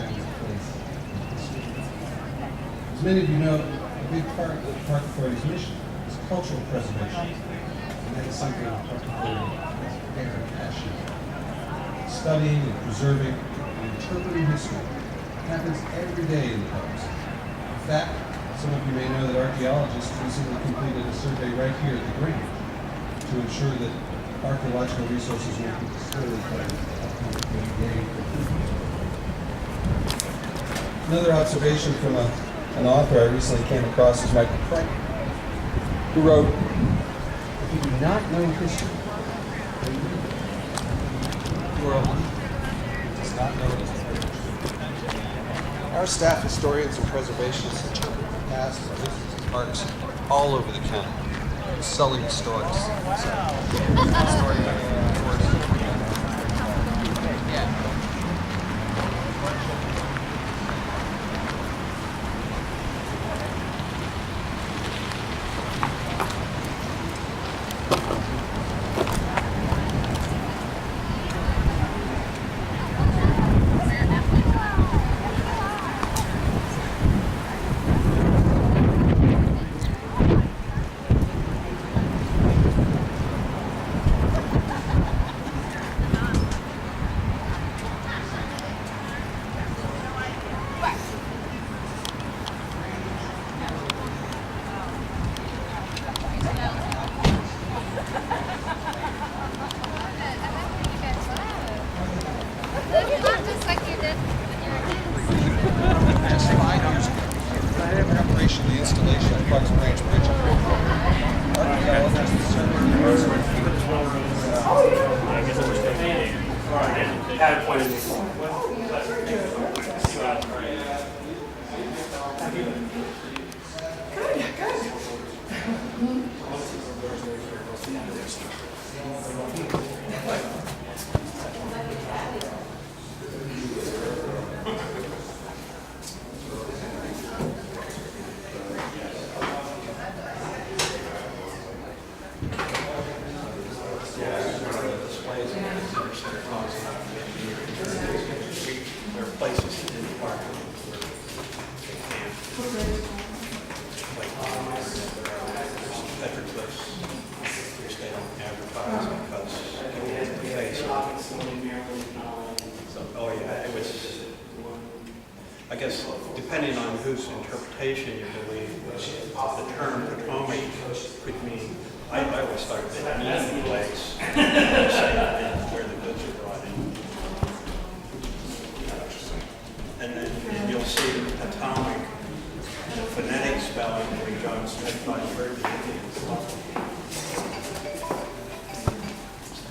fabulous place. As many of you know, a big part of the Park Authority's mission is cultural preservation. And that is something the Park Authority has very passionate about. Studying and preserving and interpreting history happens every day in the parks. In fact, some of you may know that archaeologists recently completed a survey right here at the Grange to ensure that archaeological resources will be destroyed by the upcoming day. Another observation from an author I recently came across is Michael Crichton, who wrote, "If you do not know history, you are a loser who does not know its heritage." Our staff historians and preservationists interpret the past and visits to parks all over the county, selling historic the installation of Bucks Branch Bridge. There are places in the park where they can't, like, there's some petroglyphs which they don't advertise because people have to face it. So, oh yeah, it was, I guess, depending on whose interpretation you believe, the term Potomac could mean, I always thought that mean place, where the goods are brought in. And then you'll see Potomac, the phonetic spelling where John Smith thought he heard the Indians.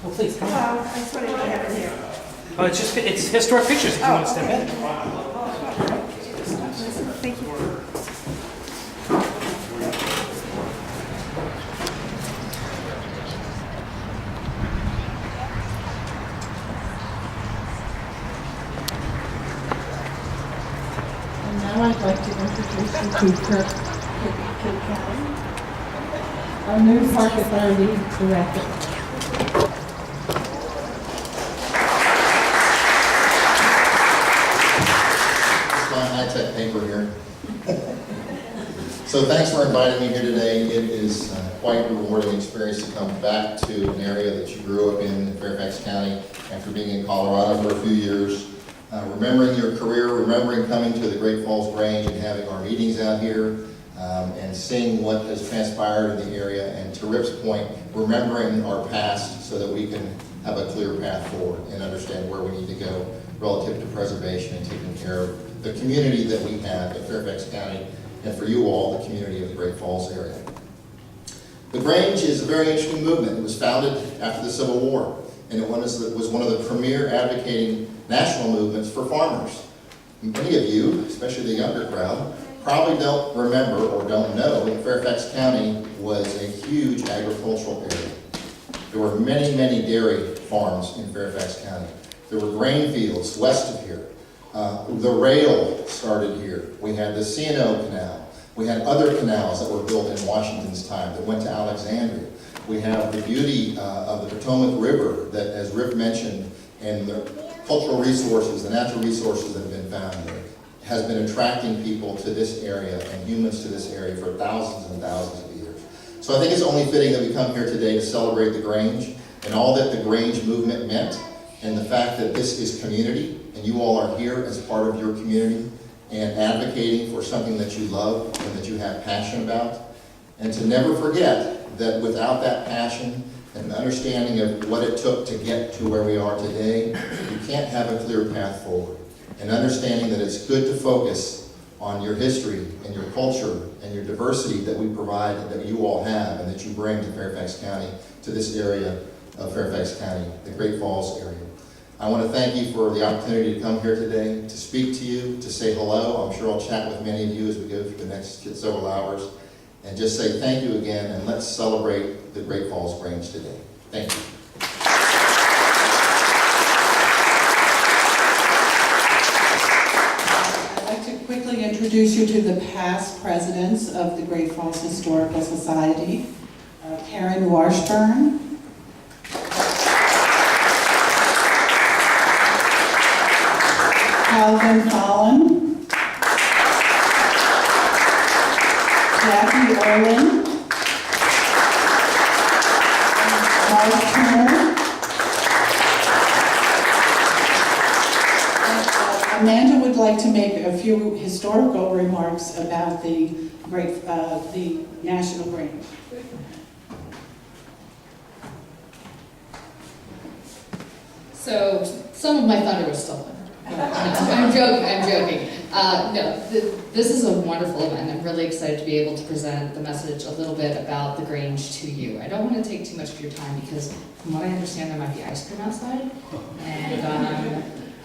Well, please, come on. Hello, I just wanted to have it here. Oh, it's historic pictures if you want to step in. Thank you. And now I'd like to introduce you to Kirk County, our new Park Authority Director. High-tech paper here. So thanks for inviting me here today. It is quite a rewarding experience to come back to an area that you grew up in Fairfax County after being in Colorado for a few years. Remembering your career, remembering coming to the Great Falls Grange and having our meetings out here, and seeing what has transpired in the area, and to Rip's point, remembering our past so that we can have a clear path forward and understand where we need to go relative to preservation and taking care of the community that we have in Fairfax County, and for you all, the community of the Great Falls area. The Grange is a very interesting movement. It was founded after the Civil War, and it was one of the premier advocating national movements for farmers. Many of you, especially the younger crowd, probably don't remember or don't know that Fairfax County was a huge agricultural area. There were many, many dairy farms in Fairfax County. There were grain fields west of here. The rail started here. We had the C&O Canal. We had other canals that were built in Washington's time that went to Alexandria. We have the beauty of the Potomac River that, as Rip mentioned, and the cultural resources, the natural resources that have been found there, has been attracting people to this area and humans to this area for thousands and thousands of years. So I think it's only fitting that we come here today to celebrate the Grange and all that the Grange movement meant, and the fact that this is community, and you all are here as part of your community and advocating for something that you love and that you have passion about. And to never forget that without that passion and an understanding of what it took to get to where we are today, you can't have a clear path forward. And understanding that it's good to focus on your history and your culture and your diversity that we provide and that you all have and that you bring to Fairfax County, to this area of Fairfax County, the Great Falls area. I want to thank you for the opportunity to come here today, to speak to you, to say hello. I'm sure I'll chat with many of you as we go through the next several hours. And just say thank you again, and let's celebrate the Great Falls Grange today. Thank you. I'd like to quickly introduce you to the past presidents of the Great Falls Historical Society. Karen Washburn, Calvin Collin, Jackie Olin, Mark Turner, Amanda would like to make a few historical remarks about the National Grange. So some of my thunder was stolen. I'm joking. This is a wonderful event. I'm really excited to be able to present the message a little bit about the Grange to you. I don't want to take too much of your time because from what I understand there might be ice cream outside.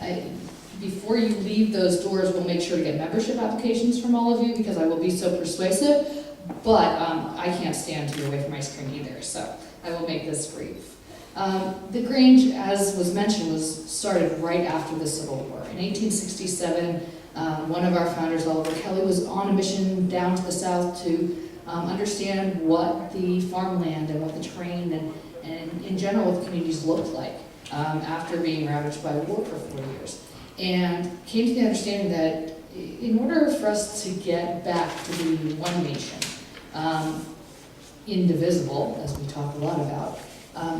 And before you leave those doors, we'll make sure to get membership applications from all of you because I will be so persuasive. But I can't stand to be away from ice cream either, so I will make this brief. The Grange, as was mentioned, was started right after the Civil War. In 1867, one of our founders, Oliver Kelly, was on a mission down to the South to understand what the farmland and what the terrain and in general what the communities looked like after being ravaged by war for 4 years. And came to the understanding that in order for us to get back to being one nation, indivisible, as we talk a lot about,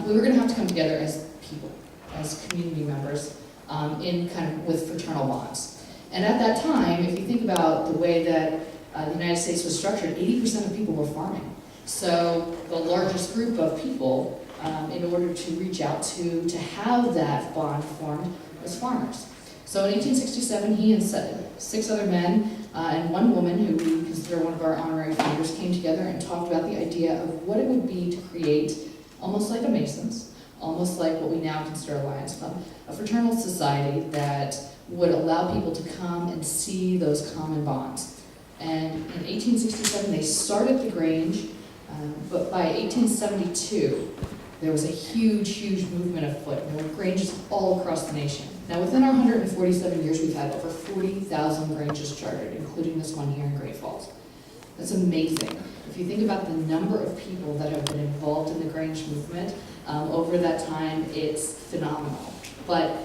we were going to have to come together as people, as community members, in kind of with fraternal bonds. And at that time, if you think about the way that the United States was structured, 80% of people were farming. So the largest group of people, in order to reach out to have that bond formed, was farmers. So in 1867, he and 6 other men and one woman, who we consider one of our honorary founders, came together and talked about the idea of what it would be to create, almost like a Masons, almost like what we now consider a Lions Club, a fraternal society that would allow people to come and see those common bonds. And in 1867, they started the Grange, but by 1872, there was a huge movement afoot. There were Granges all across the nation. Now, within our 147 years, we've had over 40,000 Granges chartered, including this one here in Great Falls. That's amazing. If you think about the number of people that have been involved in the Grange movement over that time, it's phenomenal. But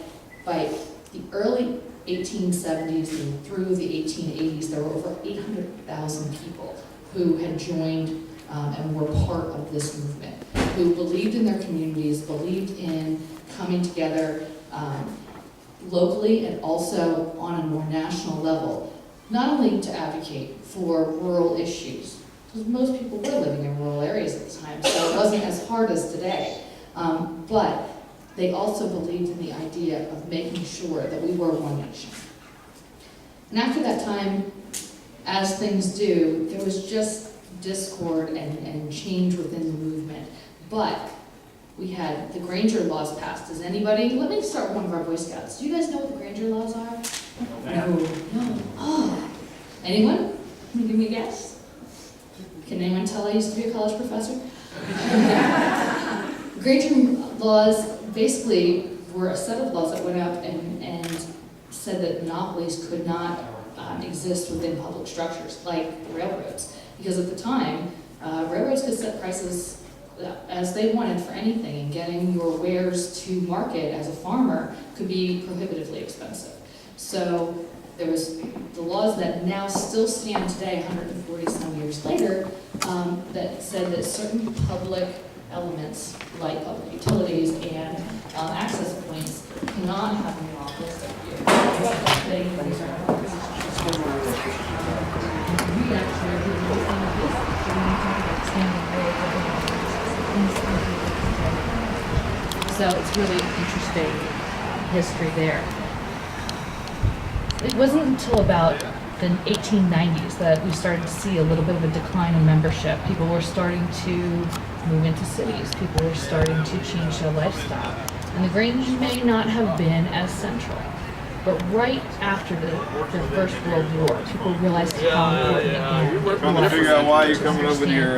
by the early 1870s and through the 1880s, there were over 800,000 people who had joined and were part of this movement, who believed in their communities, believed in coming together locally and also on a more national level, not only to advocate for rural issues, because most people were living in rural areas at the time, so it wasn't as hard as today, but they also believed in the idea of making sure that we were one nation. And after that time, as things do, there was just discord and change within the movement. But we had the Granger laws passed. Does anybody, let me start with one of our Boy Scouts. Do you guys know what the Granger laws are? No. Oh. Anyone? Can you give me a guess? Can anyone tell I used to be a college professor? Granger laws basically were a set of laws that went up and said that monopolies could not exist within public structures like the railroads. Because at the time, railroads could set prices as they wanted for anything, and getting your wares to market as a farmer could be prohibitively expensive. So there was the laws that now still stand today, 140 some years later, that said that certain public elements, like public utilities and access points, cannot have an office of you. We actually are doing the same of this. So when we talk about expanding roads, so it's really interesting history there. It wasn't until about the 1890s that we started to see a little bit of a decline in membership. People were starting to move into cities. People were starting to change their lifestyle. And the Grange may not have been as central. But right after the First World War, people realized how important it was. Trying to figure out why you're coming up with your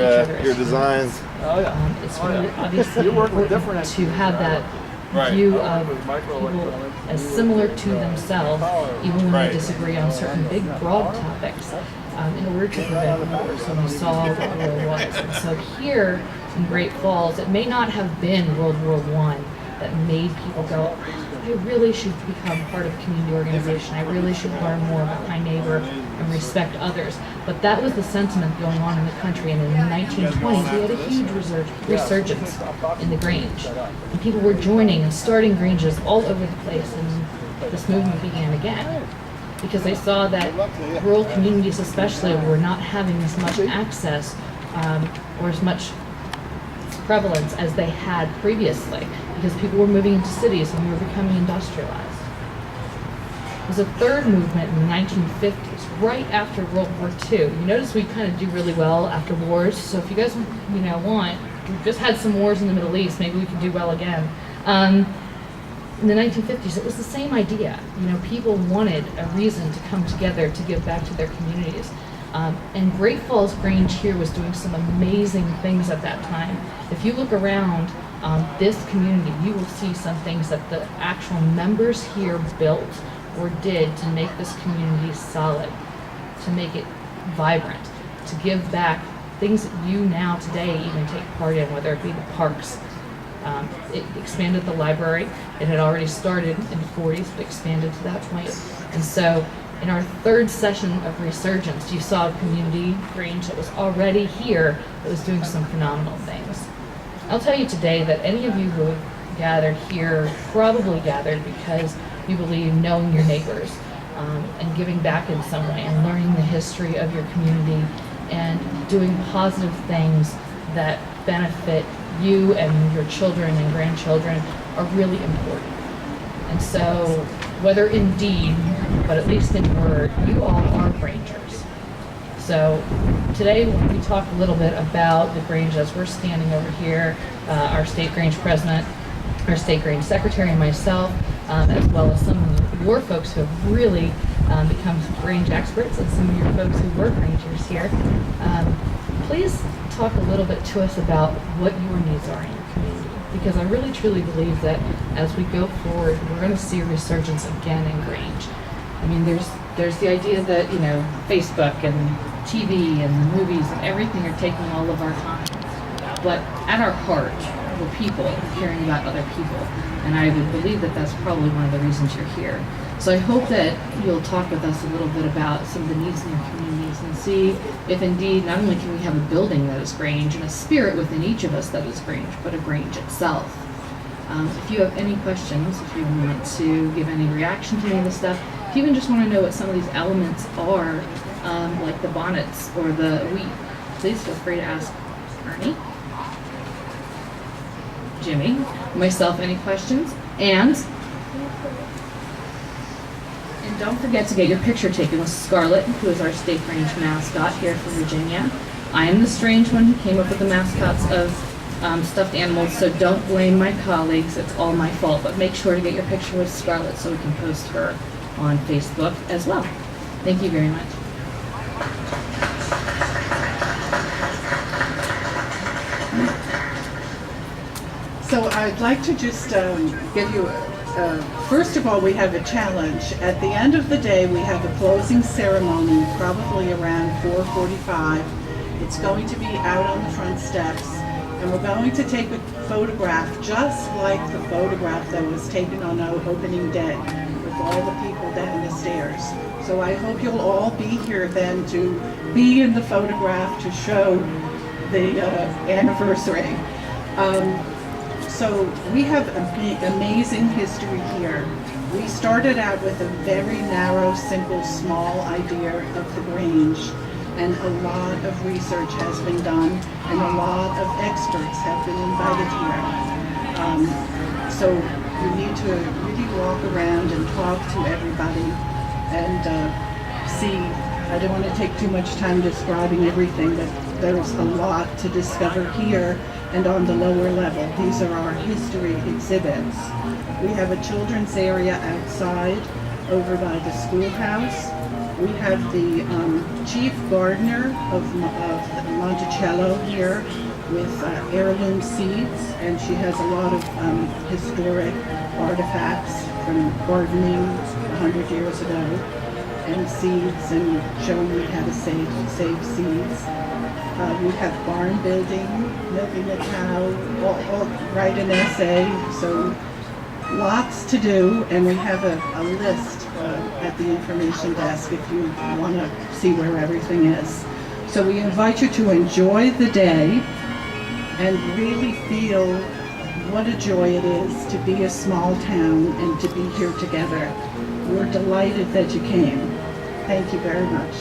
designs. It's really obviously important to have that view of people as similar to themselves, even when they disagree on certain big, broad topics, in order to prevent wars. And we saw what war was. And so here in Great Falls, it may not have been World War I that made people go, I really should become part of a community organization. I really should learn more about my neighbor and respect others. But that was the sentiment going on in the country. And in the 1920s, we had a huge resurgence in the Grange. And people were joining and starting Granges all over the place. And this movement began again. Because they saw that rural communities especially were not having as much access or as much prevalence as they had previously, because people were moving into cities and we were becoming industrialized. There was a third movement in the 1950s, right after World War II. You notice we kind of do really well after wars, so if you guys want, we've just had some wars in the Middle East, maybe we can do well again. In the 1950s, it was the same idea. People wanted a reason to come together to give back to their communities. And Great Falls Grange here was doing some amazing things at that time. If you look around this community, you will see some things that the actual members here built or did to make this community solid, to make it vibrant, to give back things that you now today even take part in, whether it be the parks. It expanded the library. It had already started in the 40s, but expanded to that point. And so in our third session of Resurgence, you saw a community Grange that was already here that was doing some phenomenal things. I'll tell you today that any of you who have gathered here probably gathered because you believe knowing your neighbors and giving back in some way and learning the history of your community and doing positive things that benefit you and your children and grandchildren are really important. And so, whether in deed, but at least in word, you all are Grangers. So today we talk a little bit about the Grange as we're standing over here, our state Grange president, our state Grange secretary, and myself, as well as some of your folks who have really become Grange experts and some of your folks who were Grangers here. Please talk a little bit to us about what your needs are in your community, because I really truly believe that as we go forward, we're going to see a resurgence again in Grange. I mean, there's the idea that, Facebook and TV and the movies and everything are taking all of our time. But at our heart, we're people caring about other people. And I would believe that that's probably one of the reasons you're here. So I hope that you'll talk with us a little bit about some of the needs in your communities and see if indeed not only can we have a building that is Grange and a spirit within each of us that is Grange, but a Grange itself. If you have any questions, if you want to give any reaction to any of this stuff, if you even just want to know what some of these elements are, like the bonnets or the wheat, please feel free to ask Ernie, Jimmy, myself any questions, and don't forget to get your picture taken with Scarlett, who is our state Grange mascot here from Virginia. I am the strange one who came up with the mascots of stuffed animals, so don't blame my colleagues, it's all my fault, but make sure to get your picture with Scarlett so we can post her on Facebook as well. Thank you very much. So I'd like to just give you, first of all, we have a challenge. At the end of the day, we have a closing ceremony, probably around 4:45. It's going to be out on the front steps. And we're going to take a photograph just like the photograph that was taken on our opening day with all the people down the stairs. So I hope you'll all be here then to be in the photograph to show the anniversary. So we have amazing history here. We started out with a very narrow, simple, small idea of the Grange, and a lot of research has been done, and a lot of experts have been invited here. So you need to really walk around and talk to everybody and see. I don't want to take too much time describing everything, but there's a lot to discover here and on the lower level. These are our history exhibits. We have a children's area outside over by the schoolhouse. We have the chief gardener of Monticello here with heirloom seeds, and she has a lot of historic artifacts from gardening 100 years ago, and seeds, and showing you how to save seeds. We have barn building, milking a cow, all write an essay, so lots to do, and we have a list at the information desk if you want to see where everything is. So we invite you to enjoy the day and really feel what a joy it is to be a small town and to be here together. We're delighted that you came. Thank you very much.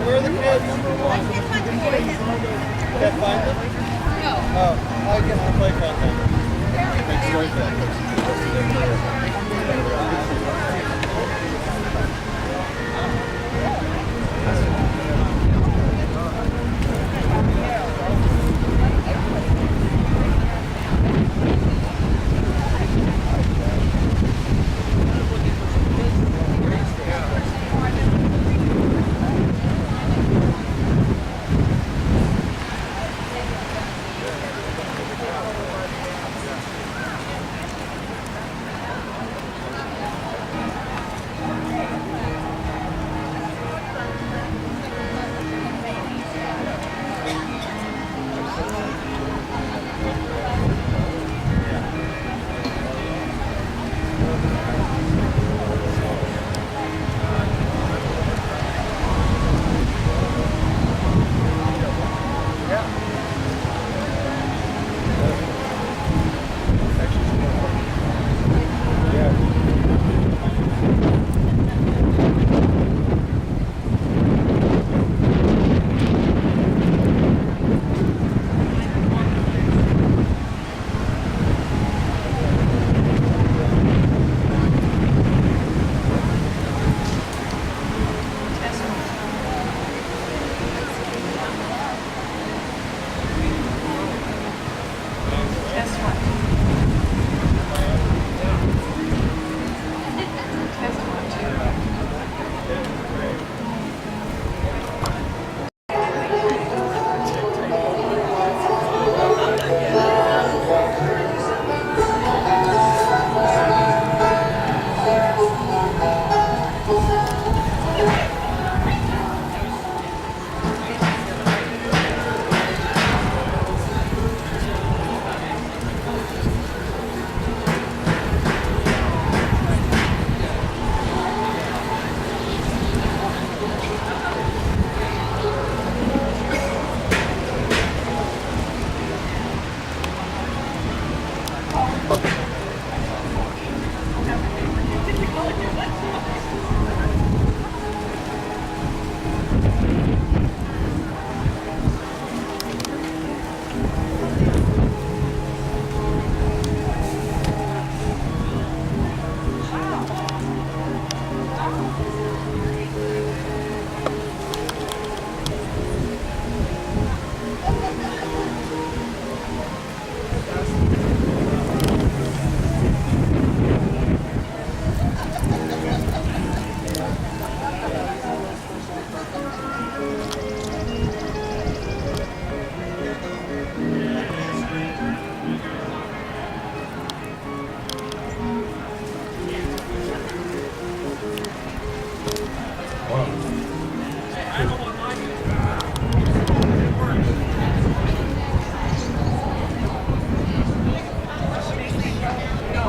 Where are the kids? Can't find them? No. Oh, I guess the playground then. Make story for that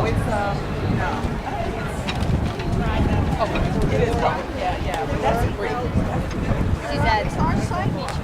it's no. Oh, it is rock. Yeah, but that's a great. She's at our side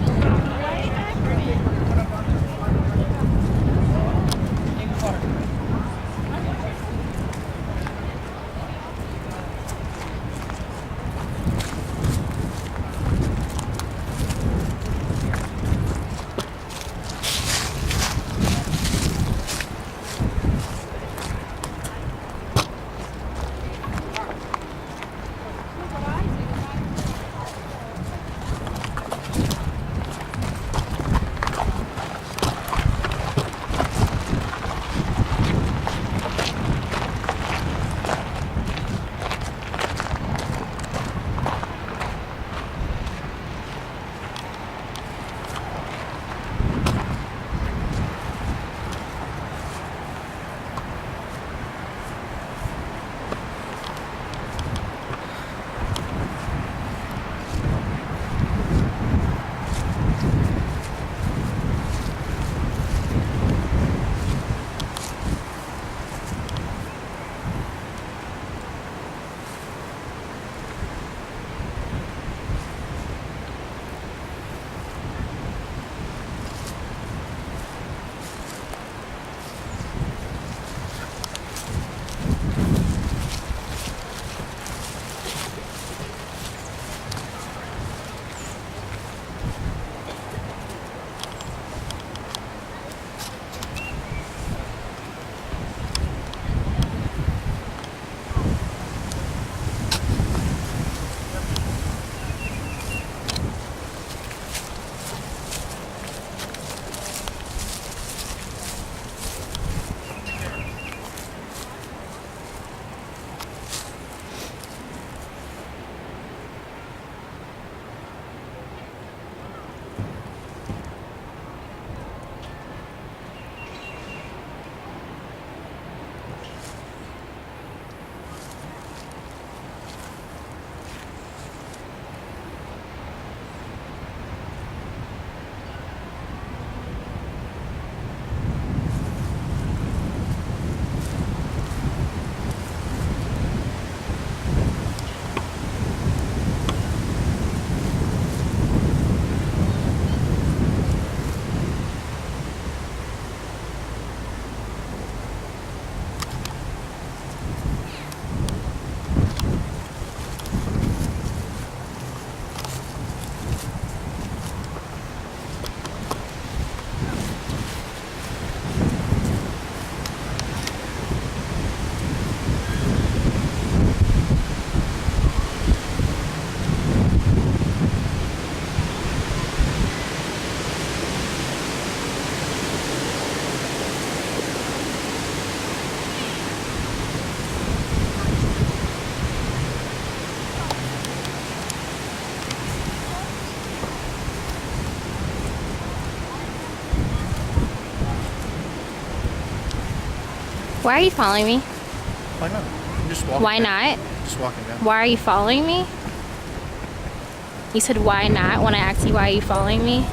Why are you following me? Why not? I'm just walking. Why not? Just walking down. Why are you following me? You said why not when I asked you why are you following me?